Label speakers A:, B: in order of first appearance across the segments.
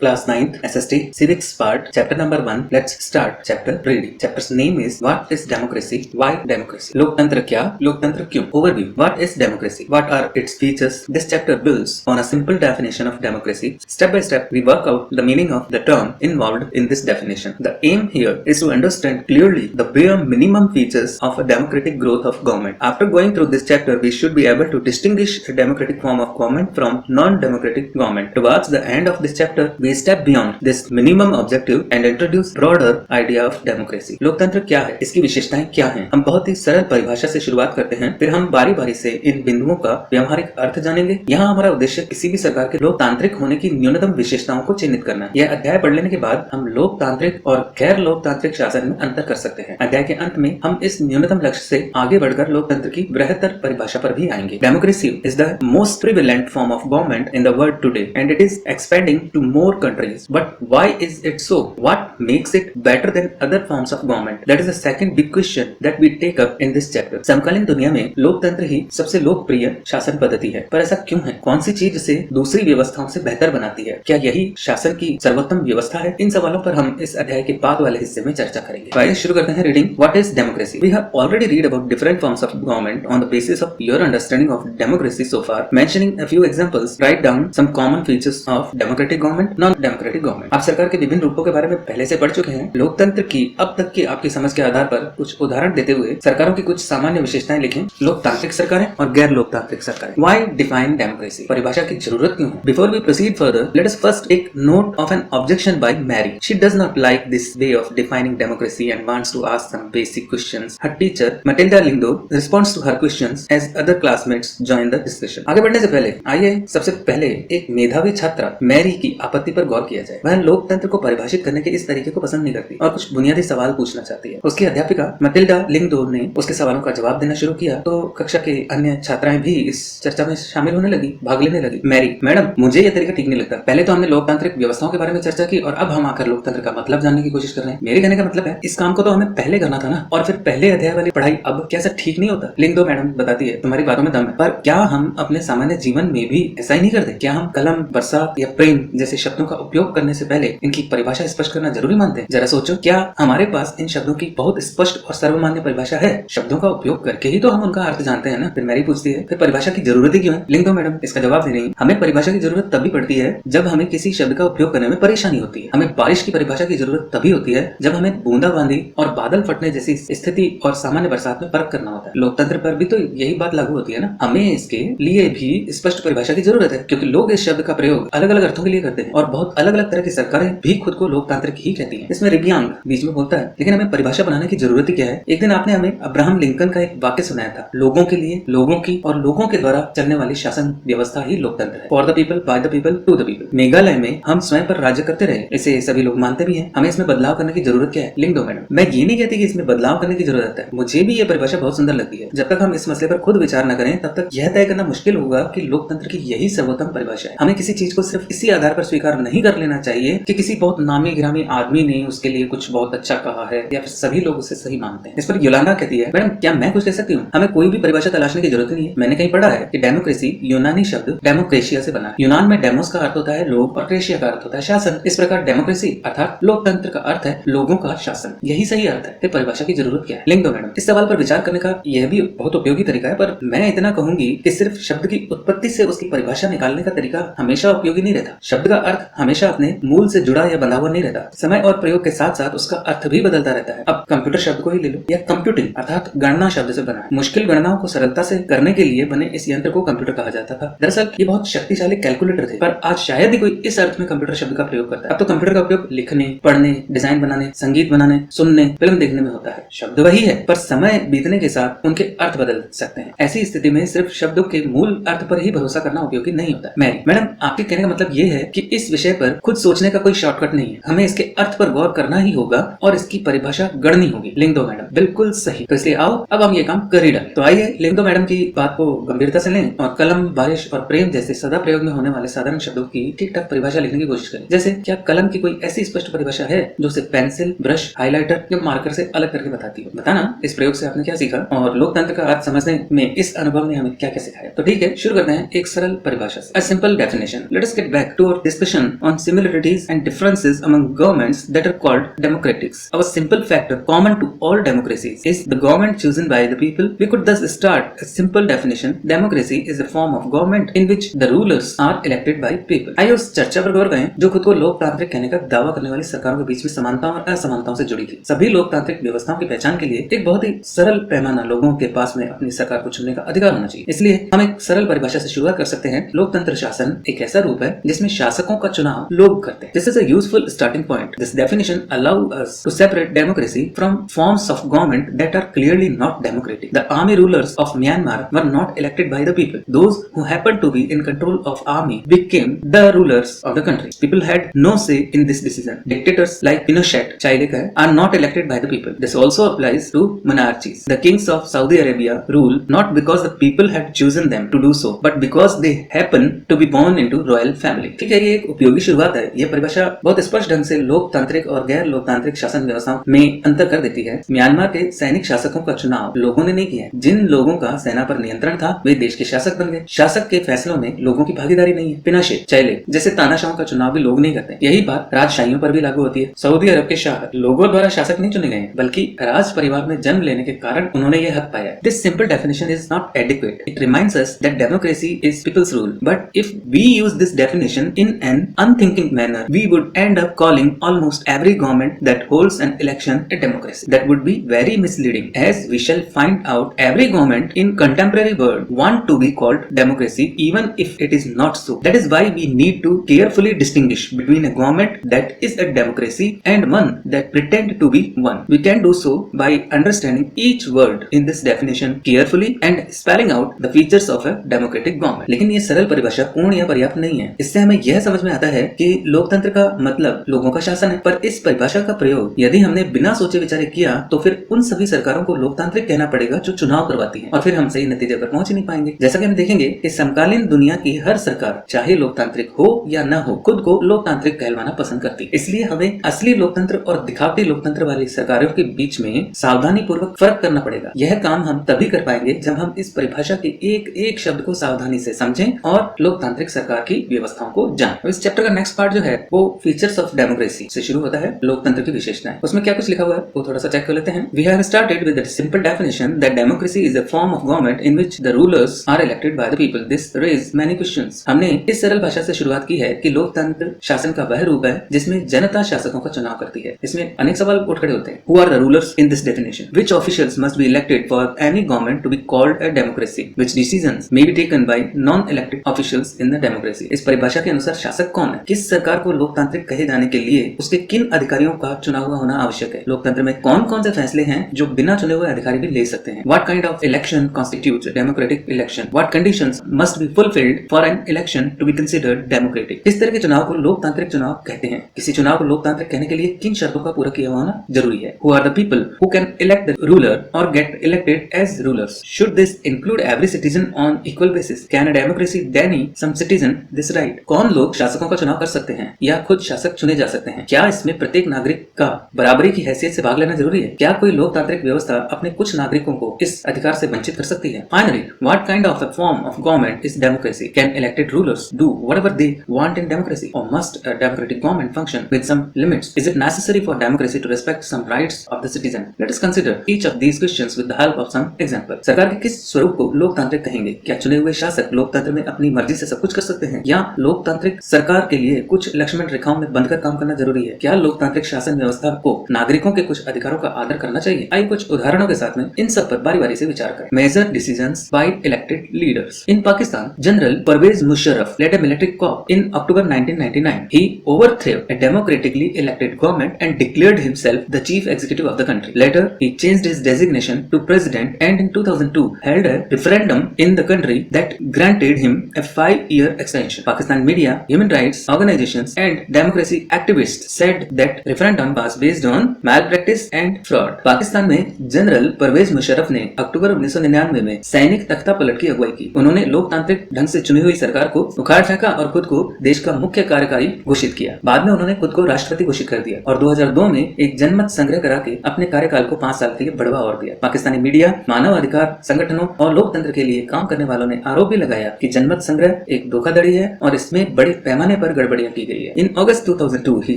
A: Class 9th SST Civics part Chapter number 1. Let's start chapter reading. Chapter's name is What is Democracy? Why Democracy? लोकतंत्र क्या? लोकतंत्र क्यों? Overview. What is democracy? What are its features? This chapter builds on a simple definition of democracy. Step by step we work out the meaning of the term involved in this definition. The aim here is to understand clearly the bare minimum features of a democratic growth of government. After going through this chapter we should be able to distinguish a democratic form of government from non-democratic government. Towards the end of this chapter we step beyond this minimum objective and introduce broader idea of democracy. लोकतंत्र क्या है, इसकी विशेषताएं क्या हैं? हम बहुत ही सरल परिभाषा से शुरुआत करते हैं, फिर हम बारी बारी से इन बिंदुओं का व्यवहारिक अर्थ जानेंगे। यहाँ हमारा उद्देश्य किसी भी सरकार के लोकतांत्रिक होने की न्यूनतम विशेषताओं को चिन्हित करना है। यह अध्याय पढ़ लेने के बाद हम लोकतांत्रिक और गैर लोकतांत्रिक शासन में अंतर कर सकते हैं। अध्याय के अंत में हम इस न्यूनतम लक्ष्य से आगे बढ़कर लोकतंत्र की बृहत्तर परिभाषा पर भी आएंगे। Democracy is the most prevalent form of government in the world today and it is expanding to more countries. But why is it so? What makes it better than other forms of government? That is the second big question that we take up in this chapter. समकालीन दुनिया में लोकतंत्र ही सबसे लोकप्रिय शासन पद्धति है, पर ऐसा क्यों है? कौन सी चीज इसे दूसरी व्यवस्थाओं से बेहतर बनाती है? क्या यही शासन की सर्वोत्तम व्यवस्था है? इन सवालों पर हम इस अध्याय के बाद वाले हिस्से में चर्चा करेंगे। तो आइए शुरू करते हैं reading. What is democracy? We have already read about different forms of government on the basis of your understanding of democracy so far. Mentioning a few examples, write down some common features of democratic government, non-democratic government. आप सरकार के विभिन्न रूपों के बारे में पहले से पढ़ चुके हैं। लोकतंत्र की अब तक की आपकी समझ के आधार पर कुछ उदाहरण देते हुए सरकारों की कुछ सामान्य विशेषताएं लिखें। लोकतांत्रिक सरकारें और गैर लोकतांत्रिक सरकारें। Why define democracy? परिभाषा की जरूरत क्यों है? Before we proceed further, let us first take note of an objection by Mary. She does not like this way of defining democracy and wants to ask some basic questions. Her teacher Matilda Lingdo responds to her questions as other classmates join the discussion. आगे बढ़ने से पहले आइए सबसे पहले एक मेधावी छात्रा मैरी की आपत्ति पर गौर किया जाए। वह लोकतंत्र को परिभाषित करने के इस तरीके को पसंद नहीं करती और कुछ बुनियादी सवाल पूछना चाहती है। उसकी अध्यापिका मटिल्डा लिंगदो ने उसके सवालों का जवाब देना शुरू किया तो कक्षा के अन्य छात्राएं भी इस चर्चा में शामिल होने लगी, भाग लेने लगी। मैरी, मैडम मुझे यह तरीका ठीक नहीं लगता। पहले तो हमने लोकतांत्रिक व्यवस्थाओं के बारे में चर्चा की और अब हम आकर लोकतंत्र का मतलब जानने की कोशिश कर रहे हैं। मेरे कहने का मतलब है इस काम को तो हमें पहले करना था ना, और फिर पहले अध्याय वाली पढ़ाई अब कैसा ठीक नहीं होता? लिंगदो मैडम बताती है तुम्हारी बातों में दम है, पर क्या हम अपने सामान्य जीवन में भी ऐसा ही नहीं करते? क्या हम कलम, बरसात या प्रेम जैसे शब्दों का उपयोग करने से पहले इनकी परिभाषा स्पष्ट करना जरूरी मानते हैं? जरा सोचो, क्या हमारे पास इन शब्दों की बहुत स्पष्ट और सर्वमान्य परिभाषा है? शब्दों का उपयोग करके ही तो हम उनका अर्थ जानते हैं ना। फिर मैरी पूछती है फिर परिभाषा की जरूरत ही क्यों है? लिंगदो मैडम इसका जवाब दे रही है, हमें परिभाषा की जरूरत तभी पड़ती है जब हमें किसी शब्द का उपयोग करने में परेशानी होती है। हमें बारिश की परिभाषा की जरूरत तभी होती है जब हमें बूंदाबांदी और बादल फटने जैसी स्थिति और सामान्य बरसात में फर्क करना होता है। लोकतंत्र पर भी तो यही बात लागू होती है ना। हमें इसके लिए भी स्पष्ट परिभाषा की जरूरत है क्योंकि लोग इस शब्द का प्रयोग अलग अलग अर्थों के लिए करते हैं और बहुत अलग अलग तरह की सरकारें भी खुद को लोकतांत्रिक ही कहती हैं। इसमें रिबियांग बीच में बोलता है, लेकिन हमें परिभाषा बनाने की जरूरत ही क्या है? एक दिन आपने हमें अब्राहम लिंकन का एक वाक्य सुनाया था, लोगों के लिए, लोगों की और लोगों के द्वारा चलने वाली शासन व्यवस्था ही लोकतंत्र है। For the people, by the people, to the people. Meghalaya में हम स्वयं पर राज्य करते रहे, इसे सभी लोग मानते भी हैं। हमें इसमें बदलाव करने की जरूरत क्या है? लिंगदो मैडम, मैं ये नहीं कहती कि इसमें बदलाव करने की जरूरत है, मुझे भी ये परिभाषा बहुत सुंदर लगती है। जब तक हम इस मसले पर खुद विचार न करें तब तक यह तय करना मुश्किल होगा कि लोकतंत्र की यही सर्वोत्तम परिभाषा है। हमें किसी चीज को सिर्फ इसी आधार पर स्वीकार नहीं कर लेना चाहिए कि किसी बहुत नामी गिरामी आदमी ने उसके लिए कुछ बहुत अच्छा कहा है या फिर सभी लोग उसे सही मानते हैं। इस पर योलांदा कहती है, मैडम क्या मैं कुछ कह सकती हूँ? हमें कोई भी परिभाषा तलाशने की जरूरत नहीं है। मैंने कहीं पढ़ा है कि डेमोक्रेसी यूनानी शब्द डेमोक्रेशिया से बना है। यूनान में डेमोस का अर्थ होता है लोग और क्रेशिया का अर्थ होता है शासन। इस प्रकार डेमोक्रेसी अर्थात लोकतंत्र का अर्थ है लोगों का शासन। यही सही अर्थ है। फिर परिभाषा की जरूरत क्या है? लिंगदो मैडम, इस सवाल पर विचार करने का यह भी बहुत उपयोगी तरीका है, पर मैं इतना कहूंगी कि सिर्फ शब्द की उत्पत्ति से उसकी परिभाषा निकालने का तरीका हमेशा उपयोगी नहीं रहता। शब्द का अर्थ हमेशा अपने मूल से जुड़ा या बंधा हुआ नहीं रहता। समय और प्रयोग के साथ साथ उसका अर्थ भी बदलता रहता है। अब कंप्यूटर शब्द को ही ले लो, यह कंप्यूटिंग अर्थात गणना शब्द से बना है। मुश्किल गणनाओं को सरलता से करने के लिए बने इस यंत्र को कंप्यूटर कहा जाता था। दरअसल ये बहुत शक्तिशाली कैलकुलेटर थे, पर आज शायद ही कोई इस अर्थ में कंप्यूटर शब्द का प्रयोग करता है। अब तो कंप्यूटर का उपयोग लिखने, पढ़ने, डिजाइन बनाने, संगीत बनाने, सुनने, फिल्म देखने में होता है। शब्द वही है, पर समय बीतने के साथ उनके अर्थ बदल सकते हैं। ऐसी स्थिति में सिर्फ शब्दों के मूल अर्थ पर ही भरोसा करना उपयोगी नहीं होता। मैडम आपके कहने का मतलब ये है कि इस विषय पर खुद सोचने का कोई शॉर्टकट नहीं है, हमें इसके अर्थ पर गौर करना ही होगा और इसकी परिभाषा गढ़नी होगी। लिंगदो मैडम, बिल्कुल सही। तो इसलिए आओ अब हम ये काम कर ही डालें। तो आइए लिंगदो मैडम की बात को गंभीरता से लें और कलम, बारिश और प्रेम जैसे सदा प्रयोग में होने वाले साधारण शब्दों की ठीक ठाक परिभाषा लिखने की कोशिश करें। जैसे क्या कलम की कोई ऐसी स्पष्ट परिभाषा है जो उसे पेंसिल, ब्रश, हाइलाइटर या मार्कर से अलग करके बताती हो? बताना इस प्रयोग से आपने क्या सीखा और लोकतंत्र का अर्थ समझने में इस अनुभव ने हमें क्या क्या सिखाया। तो ठीक है, शुरू करते हैं एक सरल परिभाषा से। A simple definition. Let us get back to our discussion discussion on similarities and differences among governments that are called democratics. Our simple factor common to all democracies is the government chosen by the people. We could thus start a simple definition. Democracy is a form of government in which the rulers are elected by people. आइए उस चर्चा पर गौर करें जो खुद को लोकतांत्रिक कहने का दावा करने वाली सरकारों के बीच में समानताओं और असमानताओं से जुड़ी थी। सभी लोकतांत्रिक व्यवस्थाओं की पहचान के लिए एक बहुत ही सरल पैमाना लोगों के पास में अपनी सरकार को चुनने का अधिकार होना चाहिए। इसलिए हम एक सरल परिभाषा से शुरुआत कर सकते हैं। लोकतंत्र शासन एक ऐसा रूप है जिसमें शासकों का चुनाव लोग करते हैं। This is a useful starting point. This definition allows us to separate democracy from forms of government that are clearly not democratic. The army rulers of Myanmar were not elected by the people. Those who happened to be in control of army became the rulers of the country. People had no say in this decision. Dictators like Pinochet, Chile are not elected by the people. This also applies to monarchies. The kings of Saudi Arabia rule not because the people had chosen them to do so, but because they happen to be born into royal family. ठीक है, ये एक उपयोगी शुरुआत है। यह परिभाषा बहुत स्पष्ट ढंग से लोकतांत्रिक और गैर लोकतांत्रिक शासन व्यवस्थाओं में अंतर कर देती है। म्यांमार के सैनिक शासकों का चुनाव लोगों ने नहीं किया। जिन लोगों का सेना पर नियंत्रण था वे देश के शासक बन गए। शासक के फैसलों में लोगों की भागीदारी नहीं है। पिनोशेट, चाइले जैसे तानाशाहों का चुनाव भी लोग नहीं करते। यही बात राजशाहियों पर भी लागू होती है। सऊदी अरब के शाह लोगों द्वारा शासक नहीं चुने गए, बल्कि राज परिवार में जन्म लेने के कारण उन्होंने ये हक पाया। This simple definition is not adequate. It reminds us that democracy is people's rule. But if we use this definition in an unthinking manner, we would end up calling almost every government that holds an election a democracy. That would be very misleading, as we shall find out. Every government in contemporary world want to be called democracy, even if it is not so. That is why we need to carefully distinguish between a government that is a democracy and one that pretend to be one. We can do so by understanding each word in this definition carefully and spelling out the features of a democratic government. लेकिन ये सरल परिभाषा पूर्ण या पर्याप्त नहीं है। इससे हमें यह समझ में आता है कि लोकतंत्र का मतलब लोगों का शासन है, पर इस परिभाषा का प्रयोग यदि हमने बिना सोचे विचारे किया तो फिर उन सभी सरकारों को लोकतांत्रिक कहना पड़ेगा जो चुनाव करवाती हैं, और फिर हम सही नतीजे पर पहुंच ही नहीं पाएंगे। जैसा कि हम देखेंगे कि समकालीन दुनिया की हर सरकार चाहे लोकतांत्रिक हो या न हो खुद को लोकतांत्रिक कहलवाना पसंद करती है। इसलिए हमें असली लोकतंत्र और दिखावटी लोकतंत्र वाली सरकारों के बीच में सावधानी पूर्वक फर्क करना पड़ेगा। यह काम हम तभी कर पाएंगे जब हम इस परिभाषा के एक एक शब्द को सावधानी से समझें और लोकतांत्रिक सरकार की व्यवस्थाओं को जानें। इस चैप्टर का नेक्स्ट पार्ट जो है वो फीचर्स ऑफ डेमोक्रेसी से शुरू होता है। लोकतंत्र की विशेषताएं, उसमें क्या कुछ लिखा हुआ है वो थोड़ा सा चेक कर लेते हैं। We have started with the simple definition that democracy is a form of government in which the rulers are elected by the people. This raise many questions. हमने इस सरल भाषा से शुरुआत की है कि लोकतंत्र शासन का वह रूप है जिसमें जनता शासकों का चुनाव करती है। इसमें अनेक सवाल उठ खड़े होते हैं। Who are the rulers in this definition? Which officials must be elected for any government to be called a democracy? Which decisions may be taken by non elected officials in the democracy? इस परिभाषा के अनुसार शासक कौन है? किस सरकार को लोकतांत्रिक कहे जाने के लिए उसके किन अधिकारियों का चुना हुआ होना आवश्यक है? लोकतंत्र में कौन कौन से फैसले हैं जो बिना चुने हुए अधिकारी भी ले सकते हैं? What kind of election constitutes a democratic election? What conditions must be fulfilled for an election to be considered democratic? किस तरह के चुनाव को लोकतांत्रिक चुनाव कहते हैं? किसी चुनाव को लोकतांत्रिक कहने के लिए किन शर्तों का पूरा किया होना जरूरी है? Who are the people who can elect the ruler or get elected as rulers? Should this include every citizen on equal basis? Can a democracy deny some citizen this right? कौन लोग शासकों का चुनाव कर सकते हैं या खुद शासक चुने जा सकते हैं? क्या इसमें प्रत्येक नागरिक का बराबरी की हैसियत से भाग लेना जरूरी है? क्या कोई लोकतांत्रिक व्यवस्था अपने कुछ नागरिकों को इस अधिकार से वंचित कर सकती है? Finally, what kind of a form of government is democracy? Can elected rulers do whatever they want in democracy, or must a democratic government function with some limits? Is it necessary for democracy to respect some rights of the citizen? Let us consider each of these questions with the help of some example. सरकार के किस स्वरूप को लोकतांत्रिक कहेंगे? क्या चुने हुए शासक लोकतंत्र में अपनी मर्जी से सब कुछ कर सकते हैं, या लोकतांत्रिक सरकार के लिए कुछ लक्ष्मण रेखाओं में बंधकर काम करना जरूरी है? क्या लोकतांत्रिक शासन व्यवस्था को नागरिकों के कुछ अधिकारों का आदर करना चाहिए? आइए कुछ उदाहरणों के साथ में इन सब पर बारी बारी से विचार करें। Major decisions by elected leaders. In Pakistan, general Pervez Musharraf led a military coup in October 1999. He overthrew a democratically elected government and declared himself the chief executive of the country. Later, he changed his designation to president and in 2002 held a referendum in the country that granted him a 5-year extension. Pakistan media, human rights organizations and democracy activists said that referendum was based on malpractice and fraud. Pakistan में general Pervez Musharraf ने अक्टूबर 1999 में सैनिक तख्ता पलट की अगुवाई की। उन्होंने लोकतांत्रिक ढंग से चुनी हुई सरकार को उखाड़ फेंका और खुद को देश का मुख्य कार्यकारी घोषित किया। बाद में उन्होंने खुद को राष्ट्रपति घोषित कर दिया और 2002 में एक जनमत संग्रह करा के अपने कार्यकाल को 5 साल के लिए बढ़ावा और दिया। पाकिस्तानी मीडिया, मानव अधिकार संगठनों और लोकतंत्र के लिए काम करने वालों ने आरोप भी लगाया कि जनमत संग्रह एक धोखाधड़ी है और इसमें बड़े पैमाने समय पर गड़बड़ियां की गई है। In August 2002, he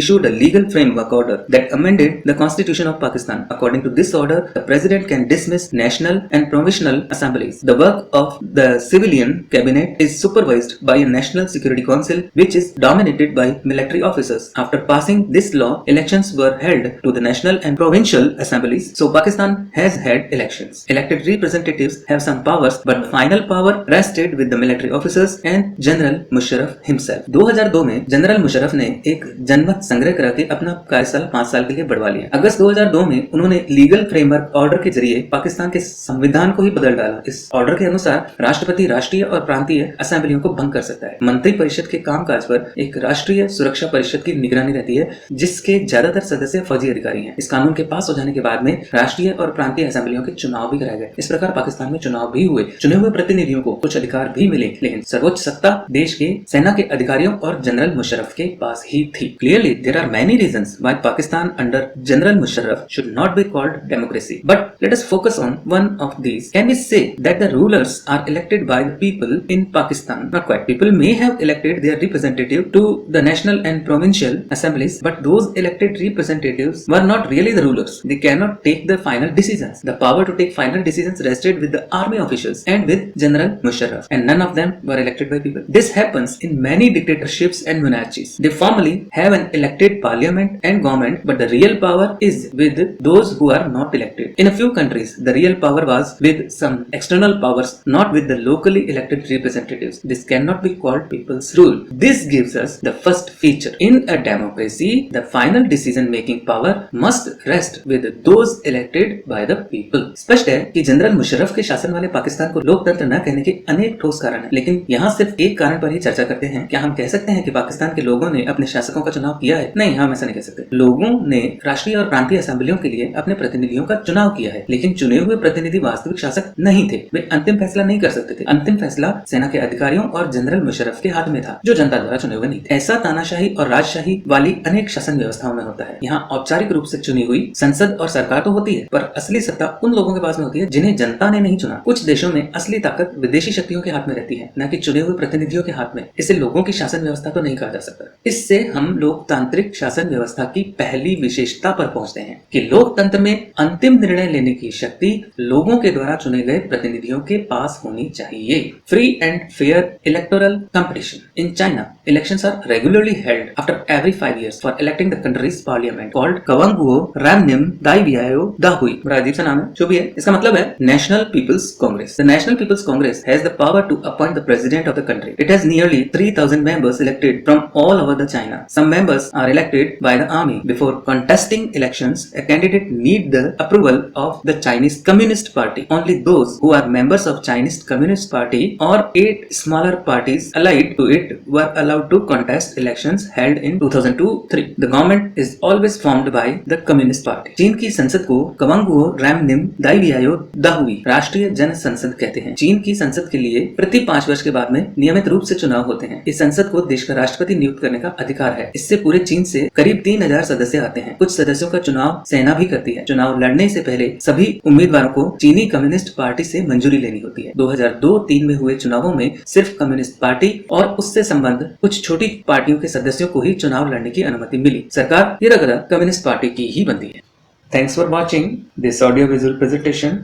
A: issued a legal framework order that amended the Constitution of Pakistan. According to this order, the president can dismiss national and provisional assemblies. The work of the civilian cabinet is supervised by a National Security Council, which is dominated by military officers. After passing this law, elections were held to the national and provincial assemblies. So Pakistan has had elections. Elected representatives have some powers, but the final power rested with the military officers and General Musharraf himself. 2002 में general Musharraf ने एक जनमत संग्रह करा के अपना कार्यकाल 5 साल के लिए बढ़वा लिया। अगस्त 2002 में उन्होंने लीगल फ्रेमवर्क ऑर्डर के जरिए पाकिस्तान के संविधान को ही बदल डाला। इस ऑर्डर के अनुसार राष्ट्रपति राष्ट्रीय और प्रांतीय असेंबलियों को भंग कर सकता है। मंत्री परिषद के कामकाज पर एक राष्ट्रीय सुरक्षा परिषद की निगरानी रहती है, जिसके ज्यादातर सदस्य फौजी अधिकारी हैं। इस कानून के पास हो जाने के बाद में राष्ट्रीय और प्रांतीय असेंबलियों के चुनाव भी कराए गए। इस प्रकार पाकिस्तान में चुनाव भी हुए, चुने हुए प्रतिनिधियों को कुछ अधिकार भी मिले, लेकिन सर्वोच्च सत्ता देश के सेना के अधिकारियों और जनरल मुशर्रफ के पास ही थी। Clearly, there are many reasons why Pakistan under General Musharraf should not be called democracy. But let us focus on one of these. Can we say that the rulers are elected by the people in Pakistan? Not quite. People may have elected their representative to the national and provincial assemblies, but those elected representatives were not really the rulers. They cannot take the final decisions. The power to take final decisions rested with the army officials and with General Musharraf, and none of them were elected by people. This happens in many dictatorships and monarchies. They formally have an elected parliament and government, but the real power is with those who are not elected. In a few countries, the real power was with some external powers, not with the locally elected representatives. This cannot be called people's rule. This gives us the first feature. In a democracy, the final decision-making power must rest with those elected by the people. स्पष्ट है कि general Musharraf के शासन वाले पाकिस्तान को लोकतंत्र न कहने के अनेक ठोस कारण हैं, लेकिन यहाँ सिर्फ एक कारण पर ही चर्चा करते हैं। क्या हम कह सकते हैं कि पाकिस्तान के लोगों ने अपने शासकों का चुनाव किया है? नहीं, हम ऐसा नहीं कह सकते। लोगों ने राष्ट्रीय और प्रांतीय असेंबलियों के लिए अपने प्रतिनिधियों का चुनाव किया है, लेकिन चुने हुए प्रतिनिधि वास्तविक शासक नहीं थे। वे अंतिम फैसला नहीं कर सकते थे। अंतिम फैसला सेना के अधिकारियों और जनरल मुशर्रफ के हाथ में था, जो जनता द्वारा चुने हुए नहीं थे। ऐसा तानाशाही और राजशाही वाली अनेक शासन व्यवस्थाओं में होता है। यहाँ औपचारिक रूप से चुनी हुई संसद और सरकार तो होती है, पर असली सत्ता उन लोगों के पास में होती है जिन्हें जनता ने नहीं चुना। कुछ देशों में असली ताकत विदेशी शक्तियों के हाथ में रहती है, न कि चुने हुए प्रतिनिधियों के हाथ में। इसे लोगों की शासन व्यवस्था तो नहीं कहा जा सकता। इससे हम लोकतांत्रिक शासन व्यवस्था की पहली विशेषता पर पहुंचते हैं कि लोकतंत्र में अंतिम निर्णय लेने की शक्ति लोगों के द्वारा चुने गए प्रतिनिधियों के पास होनी चाहिए। Free and fair electoral competition in China, elections are regularly held after every 5 years for electing the country's parliament called Kawanguo Ramnim Daiviayo Dahui। बड़ा अजीब सा नाम है, जो भी है। इसका मतलब है national people's congress. The National People's Congress has the power to appoint the president of the country. It has nearly 3,000 members elected from all over the China. Some members are elected by the army. Before contesting elections, a candidate need the approval of the Chinese Communist Party. Only those who are members of Chinese Communist Party or 8 smaller parties allied to it were allowed to contest elections held in 2002-3. The government is always formed by the Communist Party. चीन की संसद को कवांगुओ रैमनिम दाइवियायो दाहुई राष्ट्रीय जन संसद कहते हैं। चीन की संसद के लिए प्रति 5 वर्ष के बाद में नियमित रूप से चुनाव होते हैं। इस संसद को देश का राष्ट्रपति नियुक्त करने का अधिकार है। इससे पूरे चीन से करीब 3,000 सदस्य आते हैं। कुछ सदस्यों का चुनाव सेना भी करती है। चुनाव लड़ने से पहले सभी उम्मीदवारों को चीनी कम्युनिस्ट पार्टी से मंजूरी लेनी होती है। 2002-3 में हुए चुनावों में सिर्फ कम्युनिस्ट पार्टी और उससे संबंध कुछ छोटी पार्टियों के सदस्यों को ही चुनाव लड़ने की अनुमति मिली। सरकार निरगरा कम्युनिस्ट पार्टी की ही बनती है। Thanks for watching this audio visual presentation,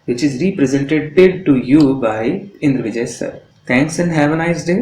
A: which is represented to you by Indra Vijay sir. Thanks and have a nice day.